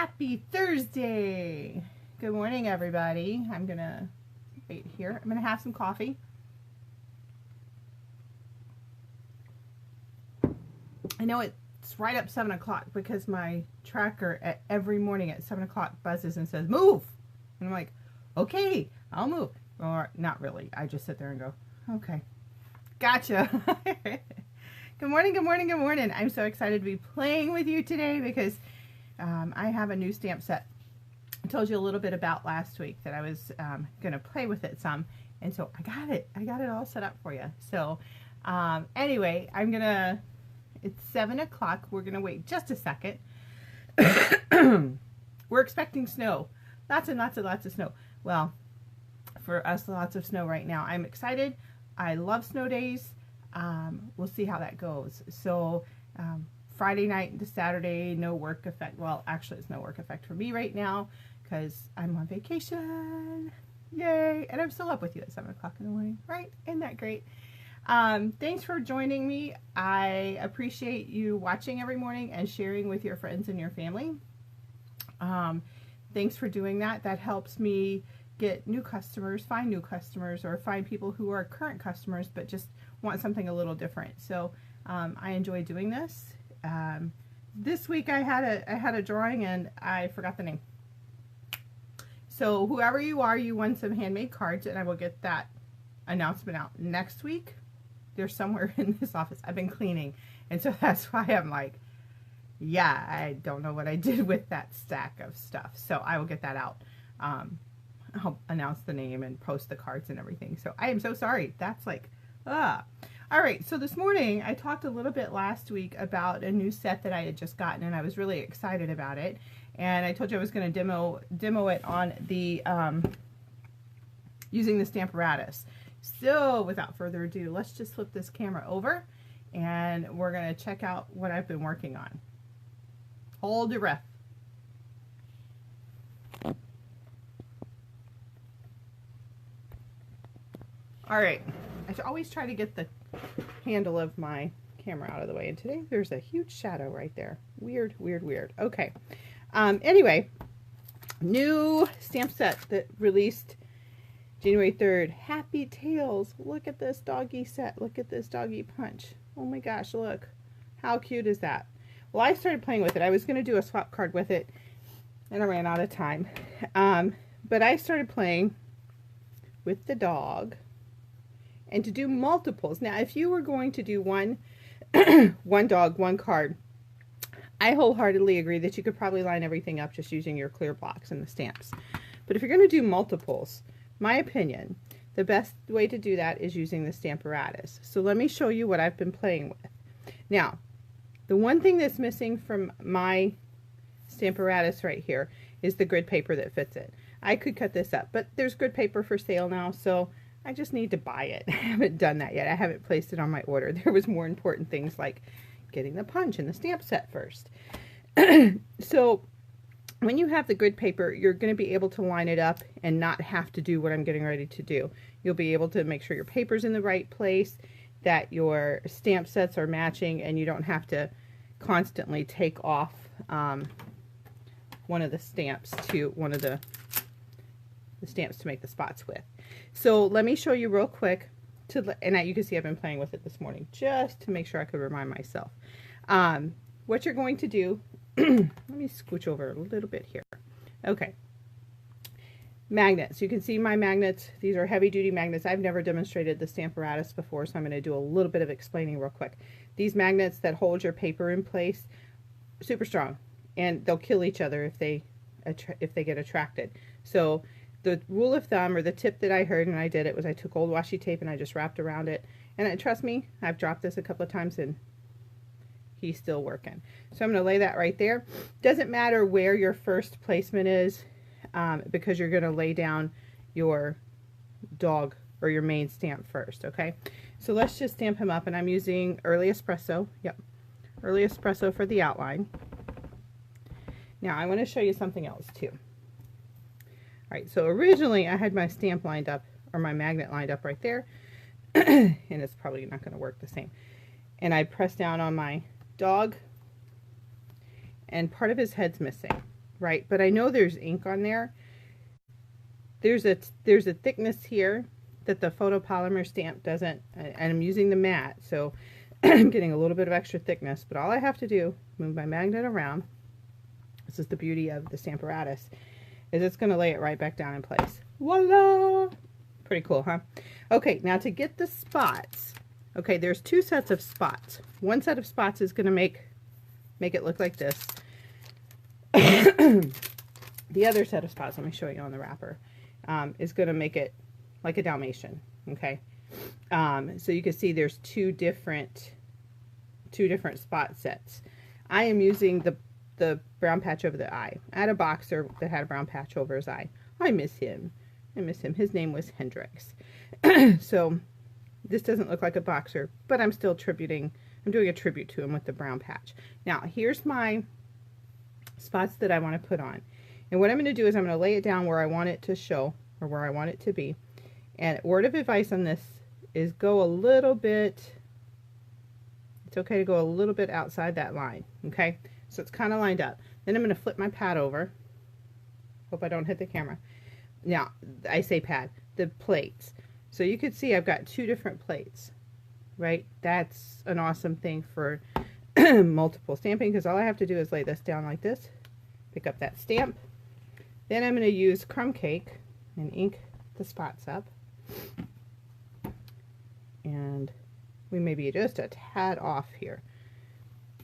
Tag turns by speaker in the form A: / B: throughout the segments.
A: Happy Thursday. Good morning, everybody. I'm going to wait here. I'm going to have some coffee. I know it's right up 7 o'clock because my tracker every morning at 7 o'clock buzzes and says, move. And I'm like, okay, I'll move. Or not really. I just sit there and go, okay, gotcha. Good morning, good morning, good morning. I'm so excited to be playing with you today because I have a new stamp set. I told you a little bit about last week that I was going to play with it some. And so I got it. I got it all set up for you. So anyway, it's 7 o'clock. We're going to wait just a second. We're expecting snow. Lots and lots and lots of snow. Well, for us, lots of snow right now. I'm excited. I love snow days. We'll see how that goes. So Friday night into Saturday, no work effect. Well, actually, it's no work effect for me right now because I'm on vacation. Yay! And I'm still up with you at 7 o'clock in the morning, right? Isn't that great? Thanks for joining me. I appreciate you watching every morning and sharing with your friends and your family. Thanks for doing that. That helps me get new customers, find new customers, or find people who are current customers but just want something a little different. So I enjoy doing this. This week I had a drawing and I forgot the name. So whoever you are, you won some handmade cards, and I will get that announcement out next week. They're somewhere in this office. I've been cleaning, and so that's why I'm like, yeah, I don't know what I did with that stack of stuff. So I will get that out. I'll announce the name and post the cards and everything. So I am so sorry. That's like, All right, so this morning I talked a little bit last week about a new set that I had just gotten, and I was really excited about it. And I told you I was going to demo it on the using the Stamparatus. So without further ado, let's just flip this camera over, and we're going to check out what I've been working on. Hold your breath. All right, I should always try to get the handle of my camera out of the way, and today there's a huge shadow right there. Weird, weird, weird. Okay. Anyway, new stamp set that released January 3rd. Happy Tails. Look at this doggy set. Look at this doggy punch. Oh my gosh, look. How cute is that? Well, I started playing with it. I was going to do a swap card with it, and I ran out of time. But I started playing with the dog, and to do multiples. Now, if you were going to do one dog, one card, I wholeheartedly agree that you could probably line everything up just using your clear blocks and the stamps. But if you're going to do multiples, my opinion, the best way to do that is using the Stamparatus. So let me show you what I've been playing with. Now, the one thing that's missing from my Stamparatus right here is the grid paper that fits it. I could cut this up, but there's grid paper for sale now, so I just need to buy it. I haven't done that yet. I haven't placed it on my order. There was more important things like getting the punch and the stamp set first. So when you have the grid paper, you're going to be able to line it up and not have to do what I'm getting ready to do. You'll be able to make sure your paper's in the right place, that your stamp sets are matching, and you don't have to constantly take off one of the stamps to one of the stamps to make the spots with. So let me show you real quick, and you can see I've been playing with it this morning just to make sure I could remind myself. What you're going to do, let me scooch over a little bit here. Okay. Magnets. You can see my magnets. These are heavy duty magnets. I've never demonstrated the Stamparatus before, so I'm going to do a little bit of explaining real quick. These magnets that hold your paper in place, super strong, and they'll kill each other if they get attracted. So the rule of thumb, or the tip that I heard, and I did it, was I took old washi tape and I just wrapped around it. And trust me, I've dropped this a couple of times and he's still working. So I'm going to lay that right there. Doesn't matter where your first placement is, because you're going to lay down your dog or your main stamp first, okay? So let's just stamp him up, and I'm using Early Espresso. Yep, Early Espresso for the outline. Now I want to show you something else too. Alright, so originally I had my stamp lined up, or my magnet lined up right there, and it's probably not going to work the same. And I pressed down on my dog, and part of his head's missing. right? But I know there's ink on there. There's a thickness here that the photopolymer stamp doesn't, and I'm using the matte, so I'm getting a little bit of extra thickness, but all I have to do, move my magnet around, this is the beauty of the Stamparatus, is it's going to lay it right back down in place. Voila! Pretty cool, huh? Okay, now to get the spots, okay, there's two sets of spots. One set of spots is going to make it look like this. The other set of spots, let me show you on the wrapper, is going to make it like a Dalmatian, okay? So you can see there's two different spot sets. I am using the brown patch over the eye. I had a boxer that had a brown patch over his eye. I miss him. His name was Hendrix. So this doesn't look like a boxer, but I'm still doing a tribute to him with the brown patch. Now, here's my spots that I want to put on. And what I'm going to do is I'm going to lay it down where I want it to show, or where I want it to be. And word of advice on this is go a little bit, it's okay to go a little bit outside that line, okay? So it's kind of lined up. Then I'm going to flip my pad over. Hope I don't hit the camera. Now, I say pad, the plates. So you can see I've got two different plates, right? That's an awesome thing for multiple stamping, because all I have to do is lay this down like this, pick up that stamp. Then I'm going to use crumb cake and ink the spots up. And we may be just a tad off here.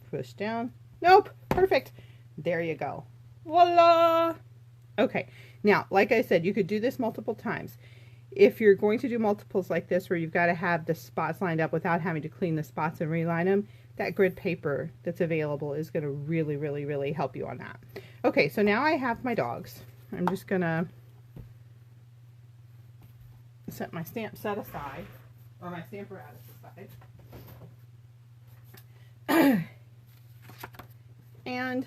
A: Push down. Nope, perfect. There you go. Voila! Okay, now, like I said, you could do this multiple times. If you're going to do multiples like this, where you've got to have the spots lined up without having to clean the spots and reline them, that grid paper that's available is going to really, really, really help you on that. Okay, so now I have my dogs. I'm just going to set my stamp set aside, or my Stamparatus aside. And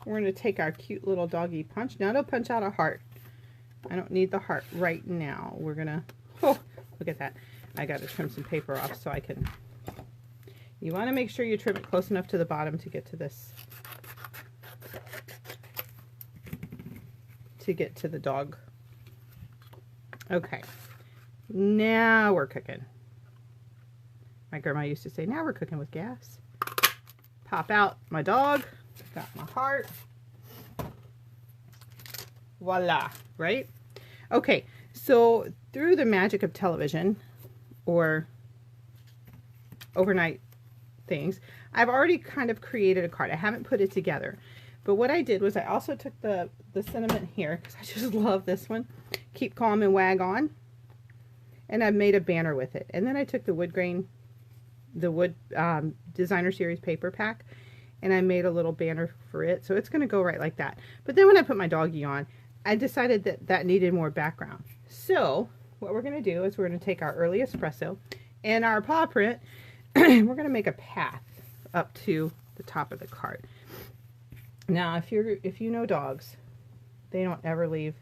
A: we're going to take our cute little doggy punch. Now to punch out a heart. I don't need the heart right now. We're going to, oh, look at that. I got to trim some paper off so I can, you want to make sure you trim it close enough to the bottom to get to this, to get to the dog. Okay, now we're cooking. My grandma used to say, now we're cooking with gas. Pop out my dog, got my heart. Voila, right? Okay, so through the magic of television or overnight things, I've already kind of created a card. I haven't put it together. But what I did was I also took the sentiment here, because I just love this one, keep calm and wag on. And I've made a banner with it. And then I took the wood grain, the wood designer series paper pack, and I made a little banner for it. So it's going to go right like that. But then when I put my doggy on, I decided that that needed more background. So what we're going to do is we're going to take our early espresso and our paw print, and we're going to make a path up to the top of the card. Now, if you know dogs, they don't ever leave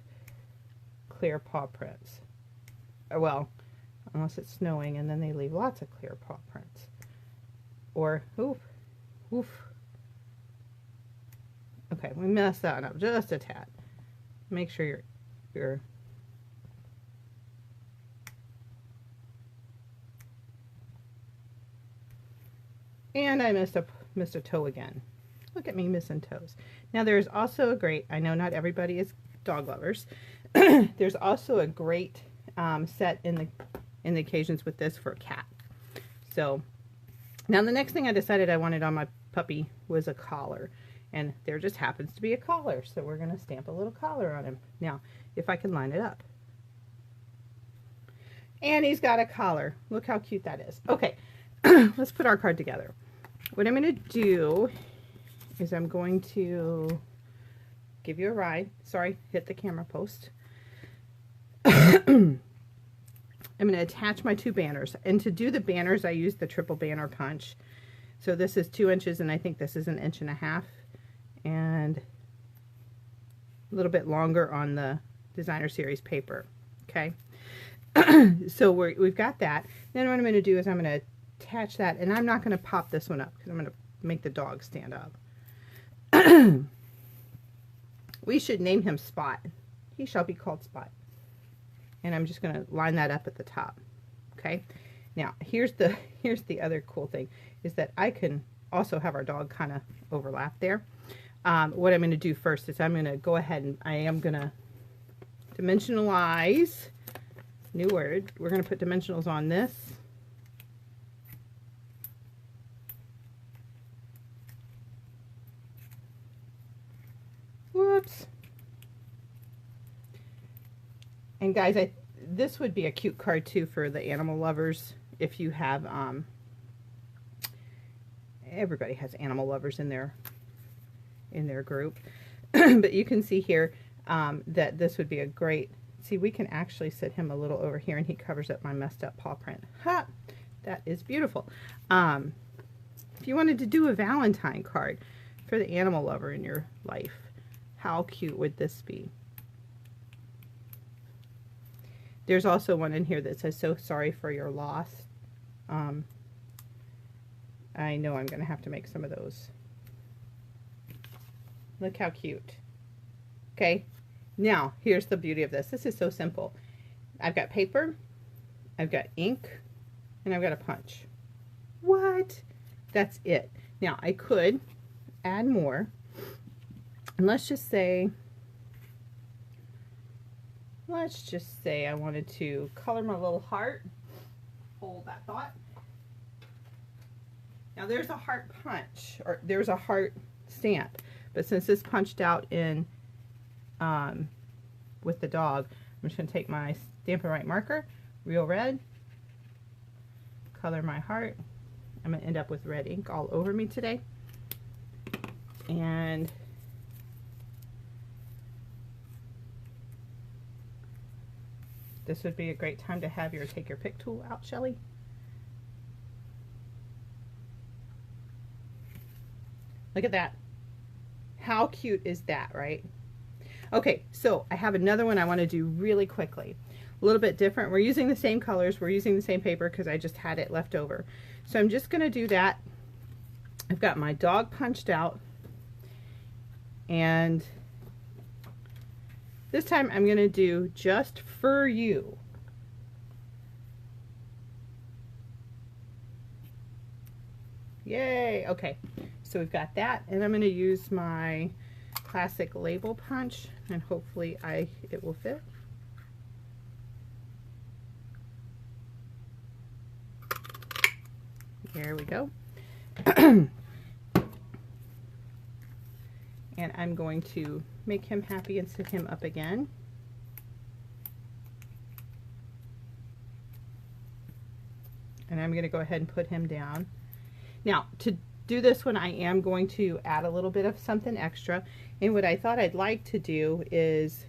A: clear paw prints. Well, unless it's snowing, and then they leave lots of clear paw prints. Or, oof, oof. Okay, we messed that up just a tad. Make sure you're and I missed a toe again. Look at me missing toes. Now there's also a great, I know not everybody is dog lovers. There's also a great set in the occasions with this for a cat. So now the next thing I decided I wanted on my puppy was a collar. And there just happens to be a collar. So we're going to stamp a little collar on him. Now, if I can line it up. And he's got a collar. Look how cute that is. Okay, let's put our card together. What I'm going to do is I'm going to give you a ride. Sorry, hit the camera post. I'm going to attach my two banners. And to do the banners, I use the triple banner punch. So this is 2 inches, and I think this is 1.5 inches. And a little bit longer on the designer series paper. Okay. So we've got that. Then what I'm going to do is I'm going to attach that, and I'm not going to pop this one up because I'm going to make the dog stand up. We should name him Spot. He shall be called Spot. And I'm just going to line that up at the top. Okay. Now, here's the other cool thing, is that I can also have our dog kind of overlap there. What I'm going to do first is I'm going to go ahead and I am going to dimensionalize, new word, we're going to put dimensionals on this. Whoops. And guys, this would be a cute card too for the animal lovers. If you have, everybody has animal lovers in their group. But you can see here that this would be a great, see, we can actually sit him a little over here and he covers up my messed up paw print. Ha! That is beautiful. If you wanted to do a Valentine card for the animal lover in your life, how cute would this be? There's also one in here that says, so sorry for your loss. I know I'm going to have to make some of those. Look how cute. Okay, now here's the beauty of this. This is so simple. I've got paper, I've got ink, and I've got a punch. What? That's it. Now I could add more. And let's just say I wanted to color my little heart. Hold that thought. Now there's a heart punch, or there's a heart stamp. But since this punched out in with the dog, I'm just going to take my Stampin' Right marker, real red, color my heart. I'm going to end up with red ink all over me today. And this would be a great time to have your take your pick tool out, Shelly. Look at that. How cute is that, right? Okay, so I have another one I want to do really quickly. A little bit different. We're using the same colors. We're using the same paper because I just had it left over. So I'm just going to do that. I've got my dog punched out. And this time I'm going to do just for you. Yay! Okay, so we've got that, and I'm going to use my classic label punch, and hopefully it will fit. There we go. And I'm going to make him happy and sit him up again. And I'm going to go ahead and put him down. Now, to do this one, I am going to add a little bit of something extra. And what I thought I'd like to do is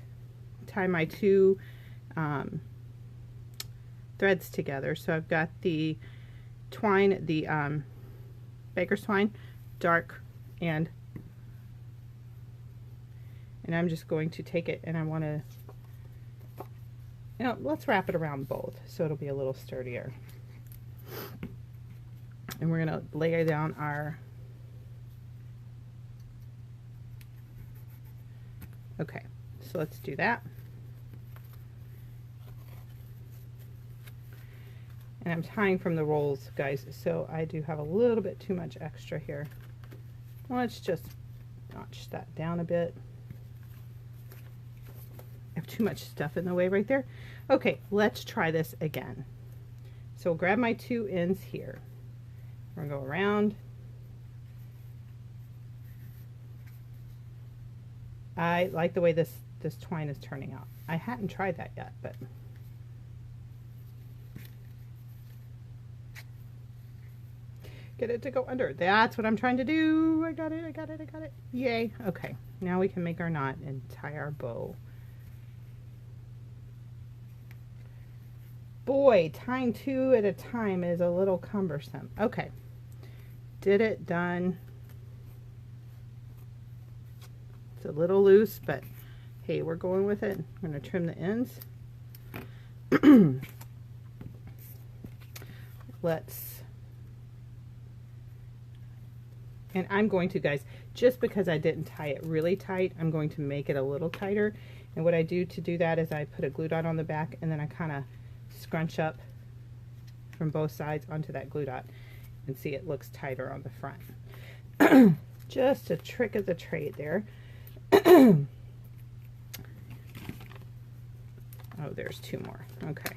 A: tie my two threads together. So I've got the twine, the baker's twine, dark, and I'm just going to take it, and I want to, let's wrap it around both so it'll be a little sturdier. And we're going to lay down our, okay, so let's do that. And I'm tying from the rolls, guys, so I do have a little bit too much extra here. Let's just notch that down a bit. I have too much stuff in the way right there. Okay, let's try this again. So we'll grab my two ends here. We're going to go around. I like the way this twine is turning out. I hadn't tried that yet, but get it to go under. That's what I'm trying to do. I got it, I got it, I got it. Yay. Okay, now we can make our knot and tie our bow. Boy, tying two at a time is a little cumbersome. Okay, did it, done. It's a little loose, but hey, we're going with it. I'm going to trim the ends. And I'm going to, guys, just because I didn't tie it really tight, I'm going to make it a little tighter. And what I do to do that is I put a glue dot on the back, and then I kind of scrunch up from both sides onto that glue dot, and see, it looks tighter on the front. Just a trick of the trade there. Oh, there's two more. Okay.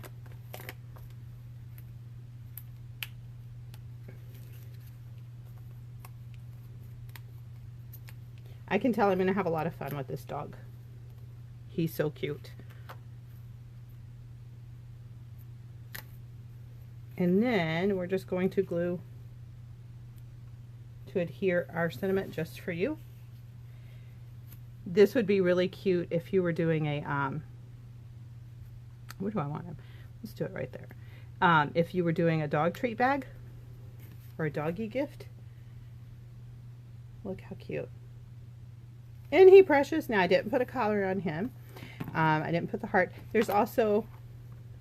A: I can tell I'm going to have a lot of fun with this dog. He's so cute. And then we're just going to glue to adhere our sentiment just for you. This would be really cute if you were doing a, where do I want him? Let's do it right there. If you were doing a dog treat bag or a doggy gift. Look how cute. Isn't he precious? Now, I didn't put a collar on him. I didn't put the heart. There's also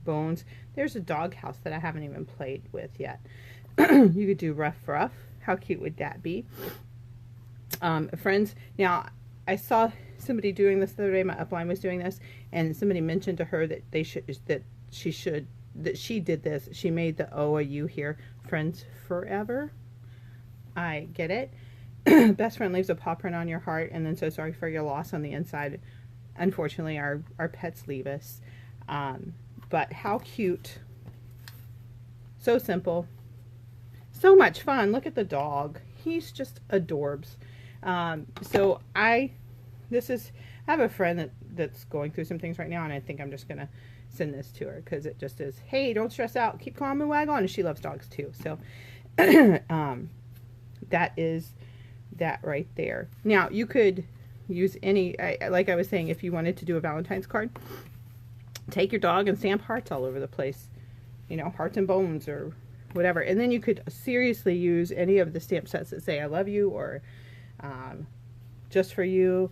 A: bones. There's a dog house that I haven't even played with yet. You could do rough. How cute would that be? Friends, now I saw somebody doing this the other day. My upline was doing this, and somebody mentioned to her that she did this. She made the O a U here. Friends forever. I get it. Best friend leaves a paw print on your heart, and then so sorry for your loss on the inside. Unfortunately, our pets leave us. But how cute. So simple. So much fun. Look at the dog. He's just adorbs. So I have a friend that's going through some things right now, and I think I'm just going to send this to her because it just is, hey, don't stress out. Keep calm and wag on. And she loves dogs too. So that is that right there. Now, you could use any, like I was saying, if you wanted to do a Valentine's card, take your dog and stamp hearts all over the place. You know, hearts and bones or whatever. And then you could seriously use any of the stamp sets that say I love you or just for you.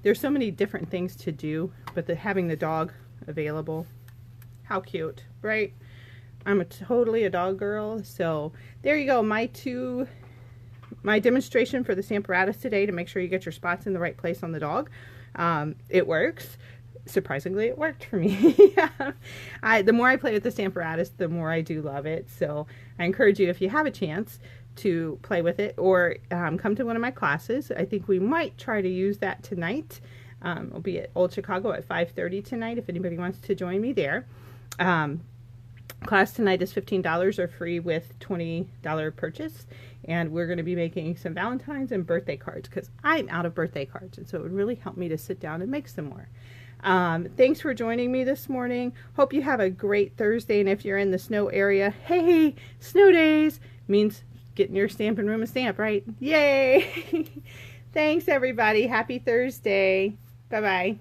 A: There's so many different things to do, but having the dog available, how cute, right? I'm totally a dog girl. So there you go, my demonstration for the Stamparatus today to make sure you get your spots in the right place on the dog. It works. Surprisingly, it worked for me. The more I play with the Stamparatus, the more I do love it. So I encourage you, if you have a chance, to play with it or come to one of my classes. I think we might try to use that tonight. I'll be at Old Chicago at 5:30 tonight if anybody wants to join me there. Class tonight is $15 or free with $20 purchase, and we're going to be making some Valentine's and birthday cards because I'm out of birthday cards, and so it would really help me to sit down and make some more. Thanks for joining me this morning. Hope you have a great Thursday, and if you're in the snow area, hey, snow days means getting your Stampin' Room a stamp, right? Yay! Thanks, everybody. Happy Thursday. Bye-bye.